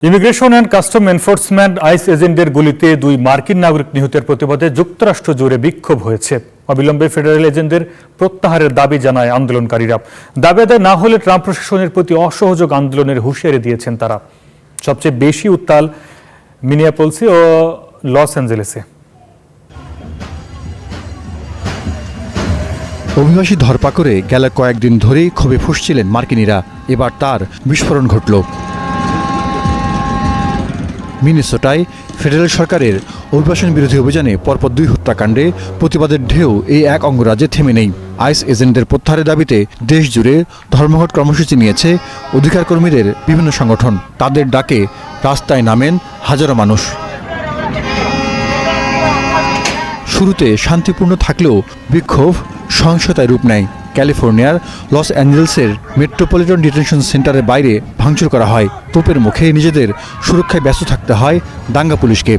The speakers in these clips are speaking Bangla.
Immigration and custom enforcement ICE এজেন্টদের গুলিতে দুই মার্কিন নাগরিক নিহতের প্রতিবাদে যুক্তরাষ্ট্র জুড়ে বিক্ষোভ হয়েছে। অবিলম্বে ফেডারেল এজেন্টদের প্রত্যাহারের দাবি জানায় আন্দোলনকারীরা। দাবি আদায় না হলে ট্রাম্প প্রশাসনের প্রতি অসহযোগ আন্দোলনের হুঁশিয়ারি দিয়েছেন তারা। সবচেয়ে বেশি উত্তাল মিনিয়াপোলিসে ও লস অ্যাঞ্জেলেসে। অভিবাসী ধরপাকড়ে গেল কয়েকদিন ধরেই ক্ষোভে ফুঁসছিলেন মার্কিনিরা। এবার তার বিস্ফোরণ ঘটল। মিনেসোটায় ফেডারেল সরকারের অভিবাসন বিরোধী অভিযানে পরপর দুই হত্যাকাণ্ডে প্রতিবাদের ঢেউ এই এক অঙ্গরাজ্যে থেমে নেই। আইস এজেন্টদের প্রত্যাহারের দাবিতে দেশ জুড়ে ধর্মঘট কর্মসূচি নিয়েছে অধিকার কর্মীদের বিভিন্ন সংগঠন। তাদের ডাকে রাস্তায় নামেন হাজারো মানুষ। শুরুতে শান্তিপূর্ণ থাকলেও বিক্ষোভ সহিংসতায় রূপ নেয়। ক্যালিফোর্নিয়ার লস অ্যাঞ্জেলেসের মেট্রোপলিটন ডিটেনশন সেন্টারের বাইরে ভাঙচুর করা হয়। তোপের মুখে নিজেদের সুরক্ষায় ব্যস্ত থাকতে হয় দাঙ্গা পুলিশকে।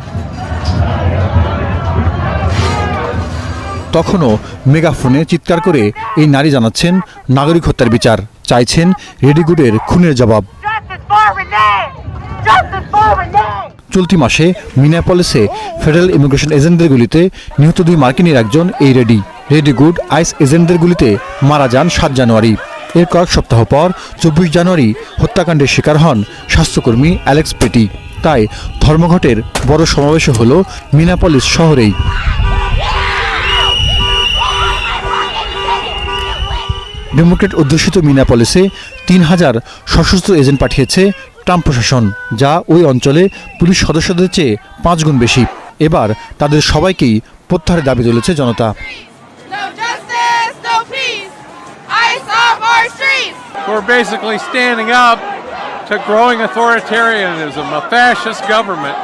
তখনও মেগাফোনে চিৎকার করে এই নারী জানাচ্ছেন নাগরিক হত্যার বিচার, চাইছেন রেডিগুডের খুনের জবাব। চলতি মাসে মিনিয়াপলিসে ফেডারেল ইমিগ্রেশন এজেন্টদের গুলিতে নিহত দুই মার্কিনের একজন এই রেডিগুড আইস এজেন্টদের গুলিতে মারা যান 7 জানুয়ারি। এর কয়েক সপ্তাহ পর 24 জানুয়ারি হত্যাকাণ্ডের শিকার হন স্বাস্থ্যকর্মী অ্যালেক্স পেটি। তাই ধর্মঘটের বড় সমাবেশ হল মিনিয়াপলিস শহরেই। ডেমোক্রেট অধ্যুষিত মিনিয়াপলিসে 3000 সশস্ত্র এজেন্ট পাঠিয়েছে ট্রাম্প প্রশাসন, যা ওই অঞ্চলে পুলিশ সদস্যদের চেয়ে 5 গুণ বেশি। এবার তাদের সবাইকেই প্রত্যাহারের দাবি তুলেছে জনতা। We're basically standing up to growing authoritarianism, a fascist government.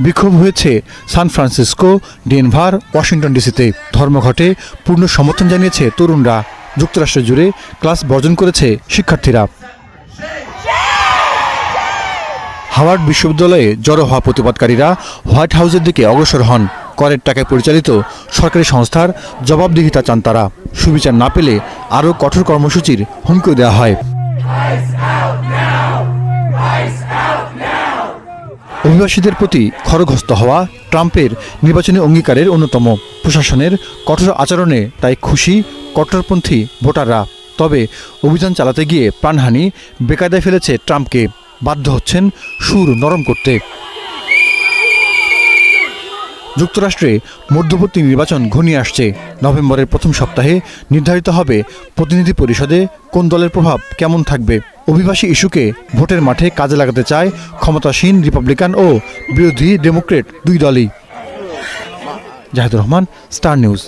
বিক্ষোভ হয়েছে সান ফ্রান্সিসকো, ডেনভার, ওয়াশিংটন ডিসিতে। ধর্মঘটে পূর্ণ সমর্থন জানিয়েছে তরুণরা। যুক্তরাষ্ট্র জুড়ে ক্লাস বর্জন করেছে শিক্ষার্থীরা। হাওয়ার্ড বিশ্ববিদ্যালয়ে জড়ো হওয়া প্রতিবাদকারীরা হোয়াইট হাউসের দিকে অগ্রসর হন। করের টাকায় পরিচালিত সরকারি সংস্থার জবাবদিহিতা চান তারা। সুবিচার না পেলে আরও কঠোর কর্মসূচির হুমকি দেওয়া হয়। অভিবাসীদের প্রতি খড়গহস্ত হওয়া ট্রাম্পের নির্বাচনী অঙ্গীকারের অন্যতম। প্রশাসনের কঠোর আচরণে তাই খুশি কট্টরপন্থী ভোটাররা। তবে অভিযান চালাতে গিয়ে প্রাণহানি বেকায়দায় ফেলেছে ট্রাম্পকে। বাধ্য হচ্ছেন সুর নরম করতে। যুক্তরাষ্ট্রে মধ্যবর্তী নির্বাচন ঘনিয়ে আসছে। নভেম্বরের প্রথম সপ্তাহে নির্ধারিত হবে প্রতিনিধি পরিষদে কোন দলের প্রভাব কেমন থাকবে। অভিবাসী ইস্যুকে ভোটের মাঠে কাজে লাগাতে চায় ক্ষমতাসীন রিপাবলিকান ও বিরোধী ডেমোক্রেট দুই দলই। Zahidur Rahman, star news.